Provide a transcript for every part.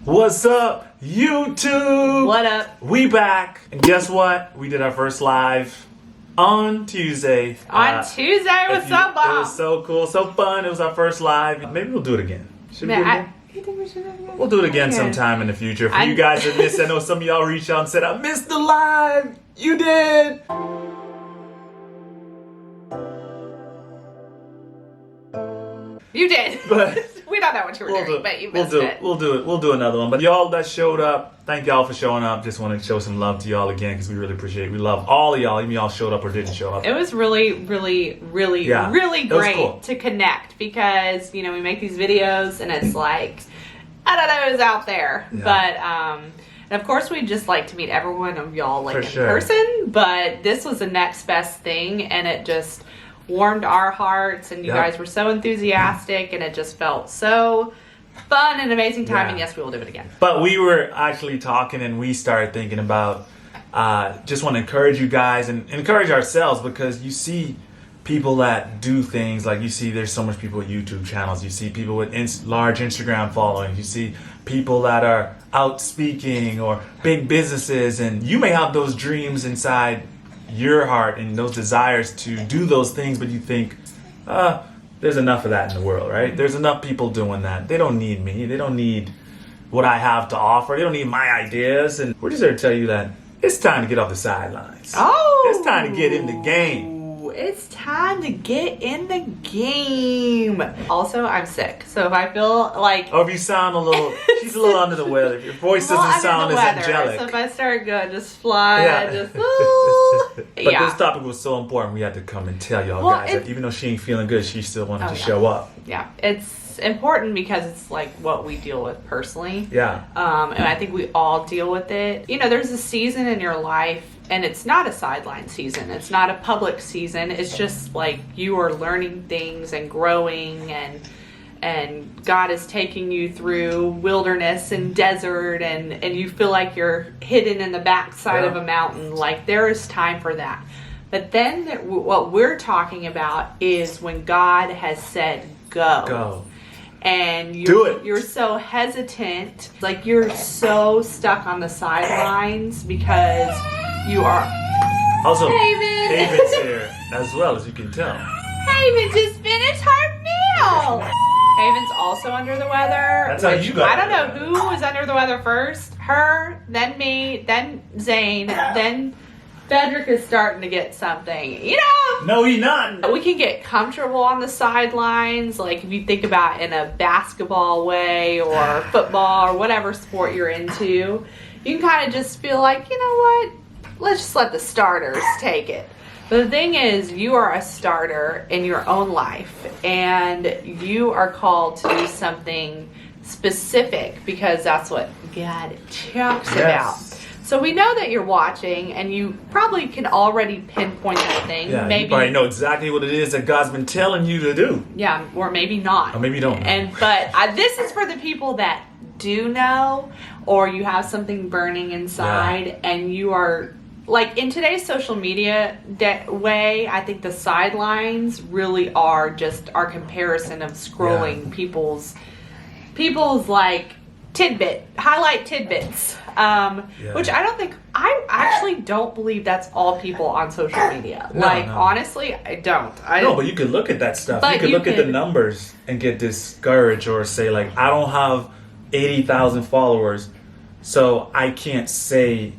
What's up, YouTube? What up? We back. And guess what? We did our first live on Tuesday. Tuesday was so It bomb. was so cool, so fun. It was our first live. Maybe we'll do it again. Should we do it again? You think we should do it again? We'll do it again Okay. sometime in the future. For you guys that missed, I know some of y'all reached out and said, I missed the live. You did. You did. But we don't know what you were doing, but you missed it. We'll do it. We'll do another one. But y'all that showed up, thank y'all for showing up. Just want to show some love to y'all again because we really appreciate it. We love all of y'all, even y'all showed up or didn't show up. It was really, really, really, Yeah, really it was great cool. to connect because, we make these videos and it's like, I don't know who's out there. Yeah. But, and of course we'd just like to meet every one of y'all For in sure. person, but this was the next best thing and it just warmed our hearts and you Yep. guys were so enthusiastic and it just felt so fun and amazing time. Yeah. And yes, we will do it again. But we were actually talking and we started thinking about just want to encourage you guys and encourage ourselves because you see people that do things like you see there's so much people with YouTube channels. You see people with large Instagram followings. You see people that are out speaking or big businesses and you may have those dreams inside your heart and those desires to do those things, but you think, there's enough of that in the world, right? There's enough people doing that. They don't need me. They don't need what I have to offer. They don't need my ideas. And we're just there to tell you that it's time to get off the sidelines. Oh! It's time to get in the game. It's time to get in the game. Also, I'm sick. So if I feel like... Or if you sound a little, she's a little under the weather. If your voice I'm a doesn't little sound under as the weather. angelic. So if I start going, just fly, Yeah. just... Ooh. But Yeah. this topic was so important, we had to come and tell y'all Well, guys that even though she ain't feeling good, she still wanted to show up. Yeah, it's important because it's like what we deal with personally. Yeah. And I think we all deal with it. There's a season in your life and it's not a sideline season. It's not a public season. It's just like you are learning things and growing and God is taking you through wilderness and desert and you feel like you're hidden in the backside of a mountain. Like there is time for that. But then what we're talking about is when God has said go. Go. And Do it. You're so hesitant, like you're so stuck on the sidelines because you are. Also, Haven. Haven's here as well, as you can tell. Haven just finished her meal. Haven's also under the weather. That's how you got I don't know who was under the weather first. Her, then me, then Zane, then Fedrick is starting to get something. No, he not. We can get comfortable on the sidelines, like if you think about in a basketball way or football or whatever sport you're into. You can kind of just feel like, you know what? Let's just let the starters take it. But the thing is, you are a starter in your own life and you are called to do something specific because that's what God talks about. So we know that you're watching and you probably can already pinpoint that thing. Yeah, maybe you probably know exactly what it is that God's been telling you to do. Yeah, or maybe not. Or maybe you don't know. But this is for the people that do know, or you have something burning inside, and you are like in today's social media way. I think the sidelines really are just our comparison of scrolling people's like highlight tidbits. Which I actually don't believe that's all people on social media. No. Honestly, I don't. No, but you could look at that stuff. But You could look at the numbers and get discouraged or say like, I don't have 80,000 followers, so I can't speak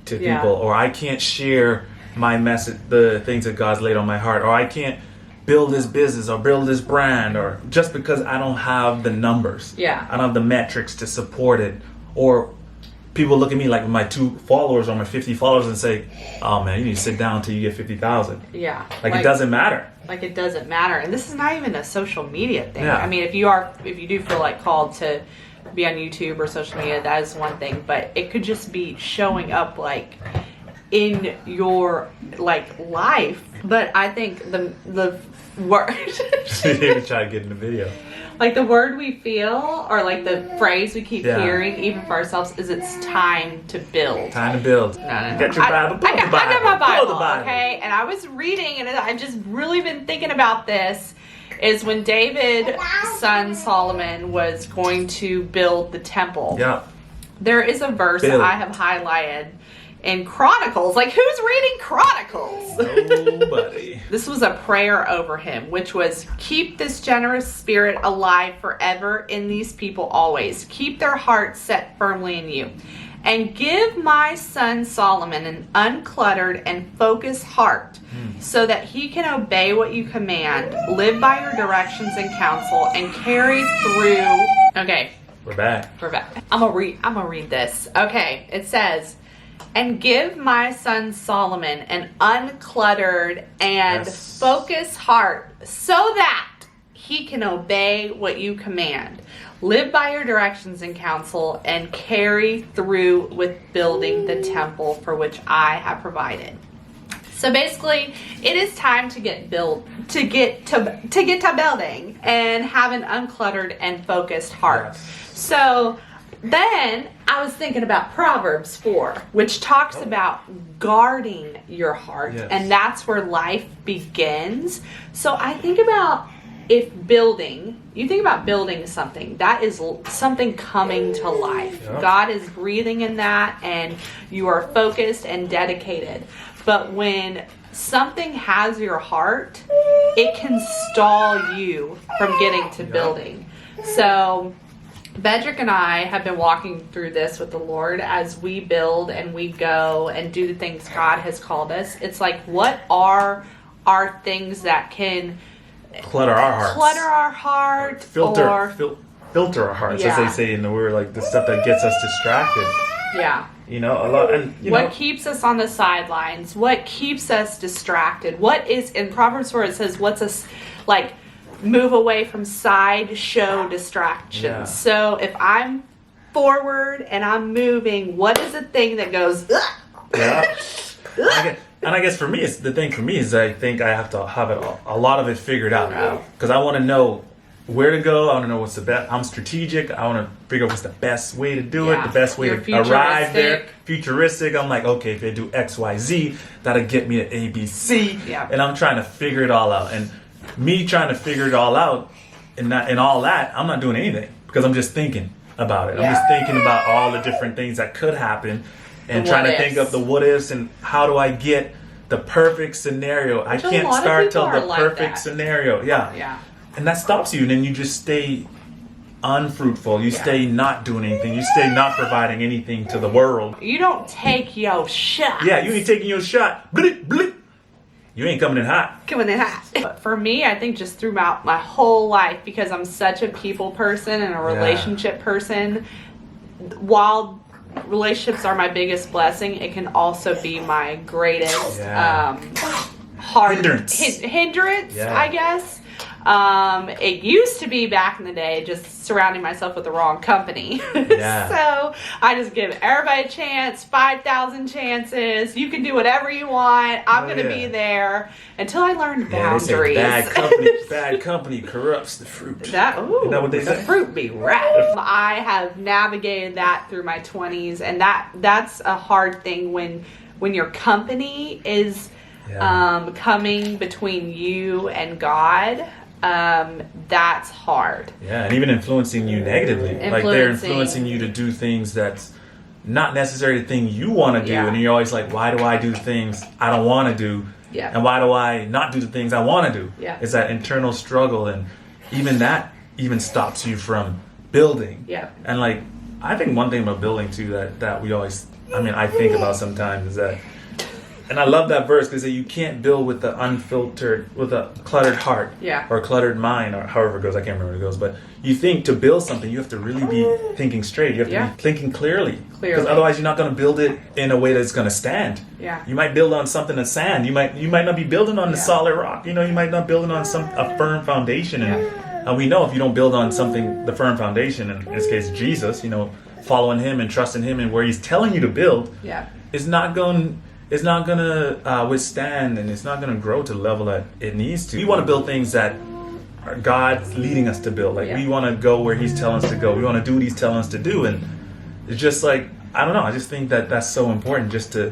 to people, or I can't share my message, the things that God's laid on my heart, or I can't build this business or build this brand, or just because I don't have the numbers. Yeah. I don't have the metrics to support it. Or people look at me like with my 2 followers or my 50 followers and say, oh man, you need to sit down until you get 50,000. Yeah. Like it doesn't matter. Like it doesn't matter. And this is not even a social media thing. Yeah. I mean, if you do feel like called to be on YouTube or social media, that is one thing, but it could just be showing up like in your like life. But I think the word Maybe try to get in the video. like the word we feel, or like the phrase we keep Yeah. hearing, even for ourselves, is it's time to build. Time to build. No. Get your Bible. Pull I got the Bible. my Pull Bible, the Bible. okay? And I was reading, and I've just really been thinking about this. is when David's son Solomon was going to build the temple. Yeah. There is a verse that I have highlighted in Chronicles. Like, who's reading Chronicles? Nobody. This was a prayer over him, which was, keep this generous spirit alive forever in these people always. Keep their hearts set firmly in you. And give my son Solomon an uncluttered and focused heart so that he can obey what you command, live by your directions and counsel, and carry through. Okay. We're back. I'm gonna read this. Okay, it says, and give my son Solomon an uncluttered and focused heart so that he can obey what you command, live by your directions and counsel, and carry through with building the temple for which I have provided. So basically, it is time to get to building and have an uncluttered and focused heart. Yes. So then I was thinking about Proverbs 4, which talks about guarding your heart, and that's where life begins. So I think about you think about building something, that is something coming to life. Yeah. God is breathing in that, and you are focused and dedicated. But when something has your heart, it can stall you from getting to building. So Fedrick and I have been walking through this with the Lord as we build and we go and do the things God has called us. It's like, what are our things that can clutter our hearts, filter our hearts, as they say in the word, like the stuff that gets us distracted. Yeah. You know, a lot. And what keeps us on the sidelines? What keeps us distracted? What is in Proverbs 4? It says, "What's us like? Move away from sideshow distractions." Yeah. So if I'm forward and I'm moving, what is the thing that goes? Ugh? Yeah. And I guess for me, the thing for me is I think I have to have a lot of it figured out, because I want to know where to go. I want to know what's the best. I'm strategic. I want to figure out what's the best way to do it, the best way to arrive there. Futuristic. I'm like, okay, if I do X, Y, Z, that'll get me to A, B, C. Yeah. And I'm trying to figure it all out. And me trying to figure it all out and all that, I'm not doing anything because I'm just thinking about it. I'm just thinking about all the different things that could happen and trying to think of the what ifs and how do I get the perfect scenario. I can't start till the perfect scenario. Yeah. And that stops you, and then you just stay unfruitful. You stay not doing anything. You stay not providing anything to the world. You don't take your shot. Yeah, you ain't taking your shot. Blip, blip. You ain't coming in hot. But for me, I think just throughout my whole life, because I'm such a people person and a relationship person, while relationships are my biggest blessing, it can also be my greatest hindrance, I guess. It used to be back in the day just surrounding myself with the wrong company. So I just give everybody a chance, 5,000 chances. You can do whatever you want. I'm going to be there until I learned boundaries. Bad company corrupts the fruit. Isn't that what they say? The fruit be right. I have navigated that through my 20s, and that's a hard thing when your company is coming between you and God. That's hard. Yeah, and even influencing you negatively. Like they're influencing you to do things that's not necessarily the thing you want to do. And you're always like, why do I do things I don't want to do? And why do I not do the things I want to do? It's that internal struggle, and even that stops you from building. And like, I think one thing about building too that we always, I think about sometimes is that, and I love that verse because you can't build with the unfiltered, with a cluttered heart or cluttered mind, or however it goes. I can't remember what it goes. But you think to build something, you have to really be thinking straight. You have to be thinking clearly. Because otherwise you're not going to build it in a way that's going to stand. You might build on something that's sand. You might not be building on the solid rock. You might not building on a firm foundation. And we know if you don't build on something, the firm foundation, in this case Jesus, following him and trusting him and where he's telling you to build, it's not going to withstand, and it's not going to grow to the level that it needs to. We want to build things that are God's leading us to build. Like we want to go where he's telling us to go. We want to do what he's telling us to do. And it's just like, I don't know. I just think that that's so important, just to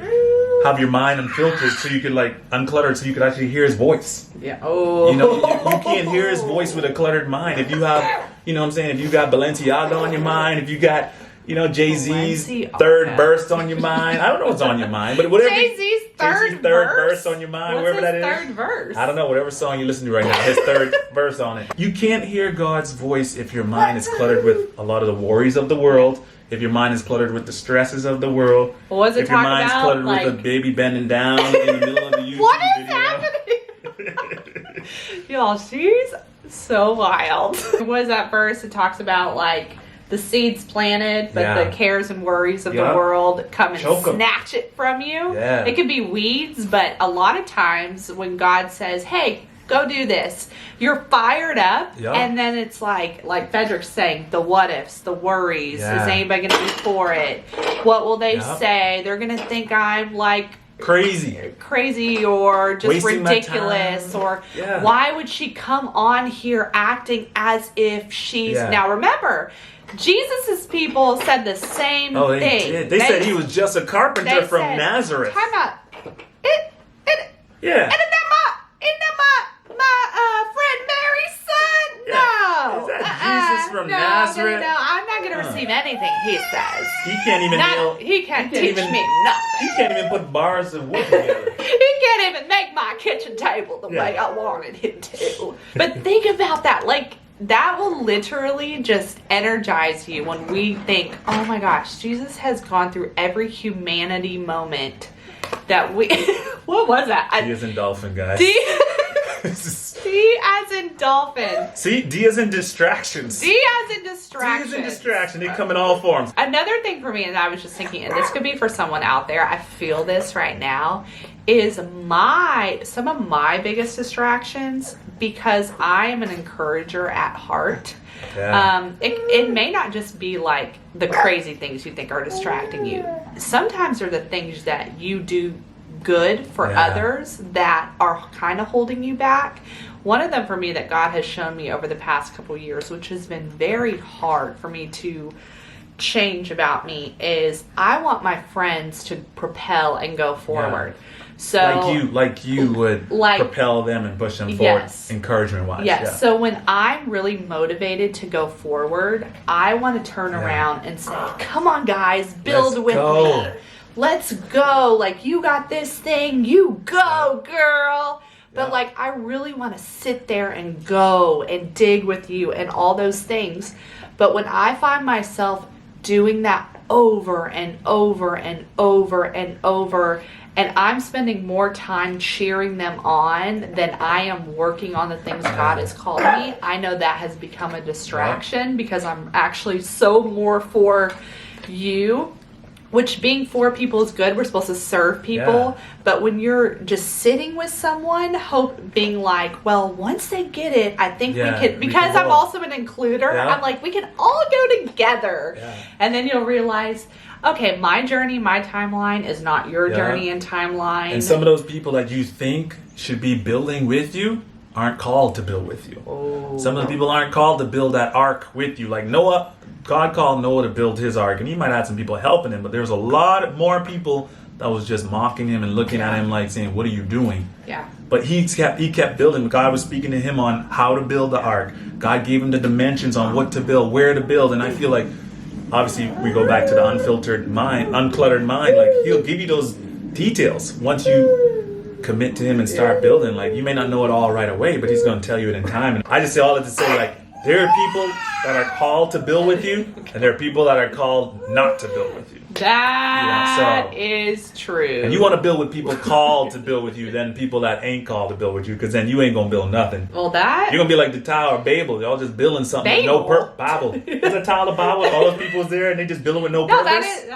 have your mind unfiltered so you could like uncluttered so you could actually hear his voice. Yeah. Oh. You know, you can't hear his voice with a cluttered mind. If you have, you know what I'm saying, if you got Balenciaga on your mind, if you got, you know, Jay-Z's third verse on your mind. I don't know what's on your mind, but whatever. Jay-Z's third verse on your mind, what's wherever his that is. third verse? I don't know, whatever song you listen to right now, his third verse on it. You can't hear God's voice if your mind is cluttered with a lot of the worries of the world. If your mind is cluttered with the stresses of the world. What was it if your talking mind's about? cluttered Like, with a baby bending down in the middle of the YouTube what is video. happening? Y'all, she's so wild. What is that verse? It talks about like the seeds planted, but the cares and worries of the world come and snatch it from you. Yeah. It could be weeds, but a lot of times when God says, hey, go do this, you're fired up, and then it's like Fedrick's saying, the what ifs, the worries. Is anybody going to be for it? What will they say? They're going to think I'm like crazy or just wasting ridiculous, or why would she come on here acting as if she's now remember, Jesus' people said the same thing. Did. They said he was just a carpenter from Nazareth. Time out. My friend Mary's son? No. Is that Jesus from Nazareth? No, I'm not going to receive anything he says. He can't even he can't teach me nothing. He can't even put bars of wood together. He can't even make my kitchen table the way I wanted him to. But think about that. Like, that will literally just energize you when we think, oh my gosh, Jesus has gone through every humanity moment that we... What was that? D as in dolphin, guys. D as in dolphin. See? D as in distractions. D as in distraction. D as in distraction. They come in all forms. Another thing for me, and I was just thinking, and this could be for someone out there, I feel this right now, is some of my biggest distractions, because I am an encourager at heart. It may not just be like the crazy things you think are distracting you. Sometimes they're the things that you do good for others that are kind of holding you back. One of them for me that God has shown me over the past couple years, which has been very hard for me to change about me, is I want my friends to propel and go forward. So like you would propel them and push them forward, encouragement wise. Yes. So when I'm really motivated to go forward, I want to turn around and say, come on guys, build with me. Let's go. Like, you got this thing, you go, girl. But like, I really want to sit there and go and dig with you and all those things. But when I find myself doing that over and over and over and over, and I'm spending more time cheering them on than I am working on the things God has called me, I know that has become a distraction, because I'm actually so more for you. Which, being for people is good. We're supposed to serve people. But when you're just sitting with someone, being like, well, once they get it, I think we can, because I'm also an includer, I'm like, we can all go together. And then you'll realize, okay, my journey, my timeline is not your journey and timeline. And some of those people that you think should be building with you aren't called to build with you. Some of the people aren't called to build that ark with you. Like Noah, God called Noah to build his ark, and he might have some people helping him, but there's a lot more people that was just mocking him and looking at him like saying, what are you doing? But he kept building. God was speaking to him on how to build the ark. God gave him the dimensions on what to build, where to build. And I feel like, obviously, we go back to the unfiltered mind, uncluttered mind. Like, he'll give you those details once you commit to him and start building. Like, you may not know it all right away, but he's going to tell you it in time. And I just say all that to say, like, there are people that are called to build with you, and there are people that are called not to build with you. That is true. And you want to build with people called to build with you than people that ain't called to build with you, because then you ain't going to build nothing. Well, you're going to be like the Tower of Babel. Y'all just building something with no purpose. Bible. Is a Tower of Babel? All those people was there, and they just building with no purpose?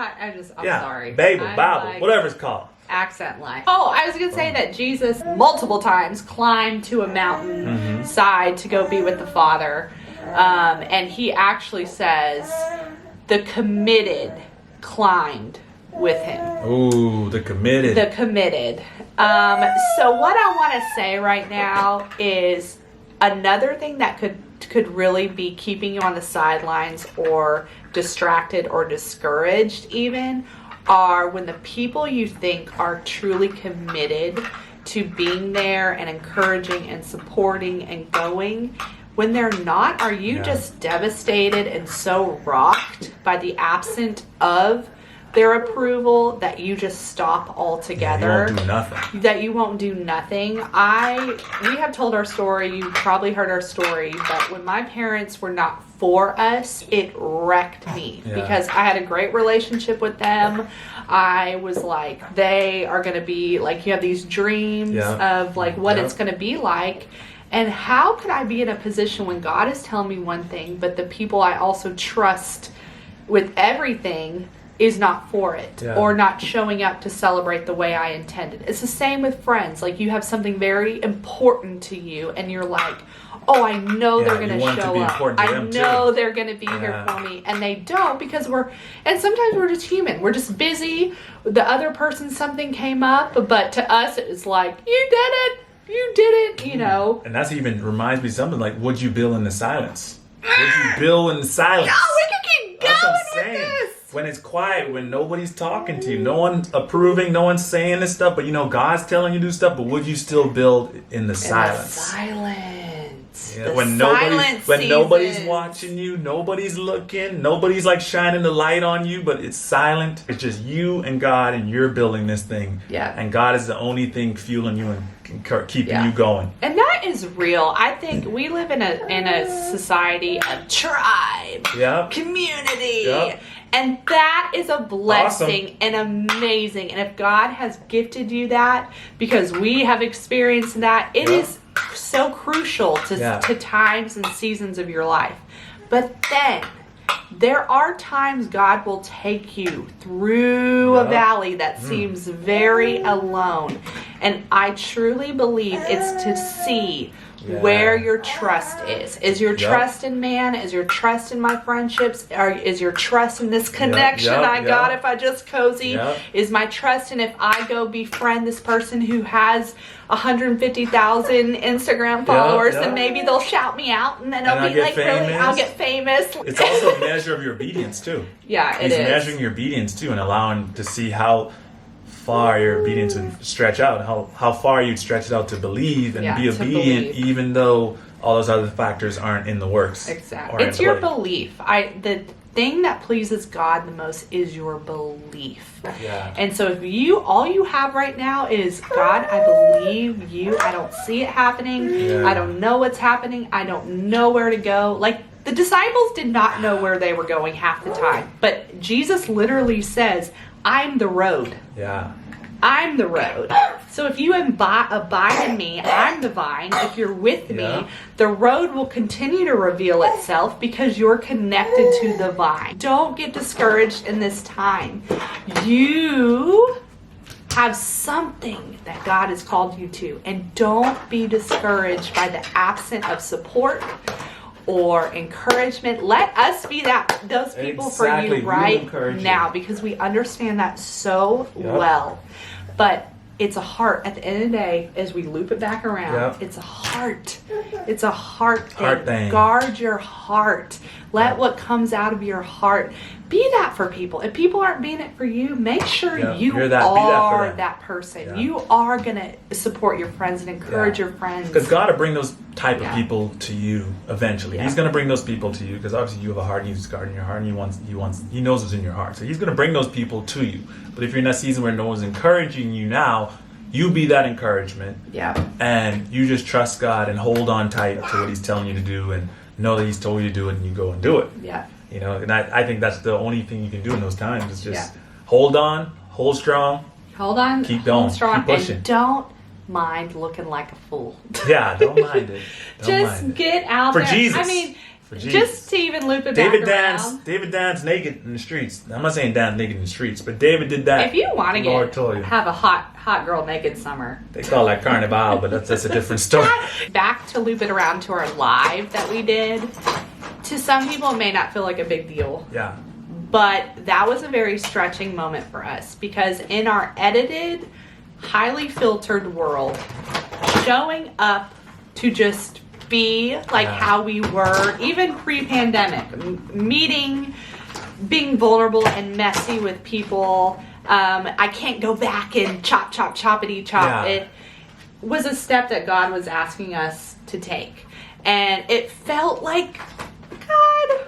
I'm sorry. Babel, whatever it's called. Accent line. Oh, I was going to say that Jesus multiple times climbed to a mountain side to go be with the Father. And he actually says the committed climbed with him. Ooh, the committed. The committed. So what I want to say right now is another thing that could really be keeping you on the sidelines or distracted or discouraged even are when the people you think are truly committed to being there and encouraging and supporting and going, when they're not, are you just devastated and so rocked by the absence of their approval that you just stop altogether? You won't do nothing. That you won't do nothing. We have told our story, you probably heard our story, but when my parents were not for us, it wrecked me because I had a great relationship with them. I was like, they are going to be like, you have these dreams of like what it's going to be like. And how could I be in a position when God is telling me one thing, but the people I also trust with everything is not for it or not showing up to celebrate the way I intended? It's the same with friends. Like, you have something very important to you and you're like, oh, I know they're going to show up. I know they're going to be here for me. And they don't, because and sometimes we're just human. We're just busy. The other person, something came up, but to us it's like, you did it. You did it, you know. And that's even reminds me of something like, would you build in the silence? Would you build in the silence? No, we can keep going that's what I'm saying. with this. When it's quiet, when nobody's talking to you, no one's approving, no one's saying this stuff, but you know God's telling you to do stuff, but would you still build in the silence? Yeah, when nobody's watching you, nobody's looking, nobody's like shining the light on you, but it's silent. It's just you and God, and you're building this thing. Yeah. And God is the only thing fueling you and keeping you going. And that is real. I think we live in a society of tribe, community. And that is a blessing and amazing. And if God has gifted you that, because we have experienced that, it is so crucial to times and seasons of your life. But then there are times God will take you through a valley that seems very alone. And I truly believe it's to see where your trust is. Is your trust in man? Is your trust in my friendships? Or is your trust in this connection I got if I just cozy? Is my trust in if I go befriend this person who has 150,000 Instagram followers and maybe they'll shout me out and then I'll be like, really, I'll get famous. It's also a measure of your obedience too. He's measuring your obedience too and allowing to see how far your obedience would stretch out, how far you'd stretch it out to believe and be obedient, even though all those other factors aren't in the works. Exactly. It's your belief. The thing that pleases God the most is your belief. And so if all you have right now is, God, I believe you. I don't see it happening. I don't know what's happening. I don't know where to go. Like, the disciples did not know where they were going half the time. But Jesus literally says, I'm the road. I'm the road. So if you abide in me, I'm the vine. If you're with me, the road will continue to reveal itself because you're connected to the vine. Don't get discouraged in this time. You have something that God has called you to, and don't be discouraged by the absence of support or encouragement. Let us be those people for you right now, because we understand that so well. But it's a heart. At the end of the day, as we loop it back around, it's a heart. It's a heart thing. Guard your heart. Let what comes out of your heart be that for people. If people aren't being it for you, make sure you are that person. You are going to support your friends and encourage your friends. Because God will bring those type of people to you eventually. He's going to bring those people to you because obviously you have a heart and He's guarding your heart and He knows what's in your heart. So He's going to bring those people to you. But if you're in that season where no one's encouraging you now, you be that encouragement. And you just trust God and hold on tight to what He's telling you to do and know that He's told you to do it and you go and do it. You know, and I think that's the only thing you can do in those times is just hold on, hold strong. Hold on, keep going, hold strong, keep pushing. And don't mind looking like a fool. Don't mind it. Just get out there. For Jesus. I mean, just to even loop it David back around. David danced naked in the streets. I'm not saying dance naked in the streets, but David did that. If you want to have a hot girl naked summer. They call that carnival, but that's a different story. Back to loop it around to our live that we did. To some people, it may not feel like a big deal. But that was a very stretching moment for us because in our edited, highly filtered world, showing up to just be like how we were, even pre-pandemic, meeting, being vulnerable and messy with people, I can't go back and chop, choppity chop. Yeah. It was a step that God was asking us to take. And it felt like, God,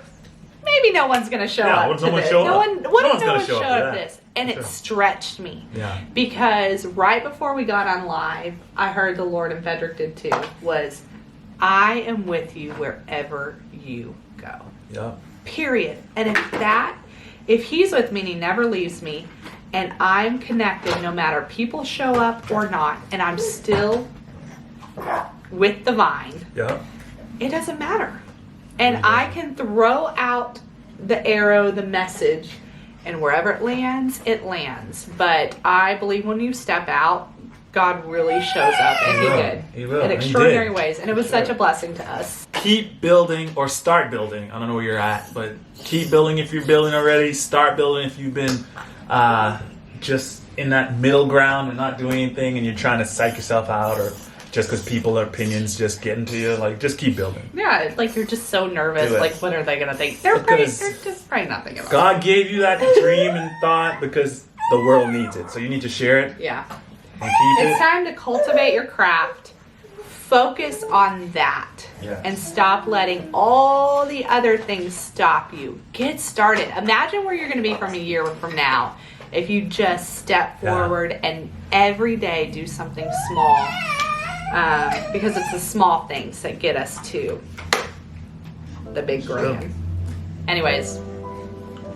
maybe no one's going to show up. What if to someone this. show no up? one, what No if one's no gonna one show showed up up to to that. this? And Sure. it stretched me. Yeah. Because right before we got on live, I heard the Lord, and Fedrick did too, was, I am with you wherever you go. Yep. Period. And if he's with me and he never leaves me, and I'm connected no matter people show up or not, and I'm still with the vine, Yep. it doesn't matter. And It I doesn't. can throw out the arrow, the message, and wherever it lands, it lands. But I believe when you step out, God really shows up, and he will. did. He will, In and he extraordinary did. ways. And it was For sure. such a blessing to us. Keep building or start building. I don't know where you're at, but keep building if you're building already. Start building if you've been just in that middle ground and not doing anything, and you're trying to psych yourself out, or just because people's opinions just getting to you. Like, just keep building. Yeah, like you're just so nervous. Do it. Like, what are they going to think? They're just probably not thinking about it. God gave you that dream and thought because the world needs it. So you need to share it Yeah. and keep It's it. time to cultivate your craft. Focus on that. Yeah. And stop letting all the other things stop you. Get started. Imagine where you're going to be from a year from now if you just step Yeah. forward and every day do something small. Because it's the small things that get us to the big grand. Anyways,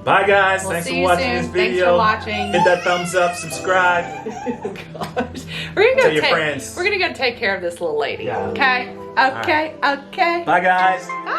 Bye, guys. We'll Thanks see for you watching soon. this Thanks video. for watching. Hit that thumbs up, subscribe. gosh, we're gonna Tell go your friends. We're gonna go take care of this little lady. Yeah. Okay. Okay. Okay. Bye, guys. Bye.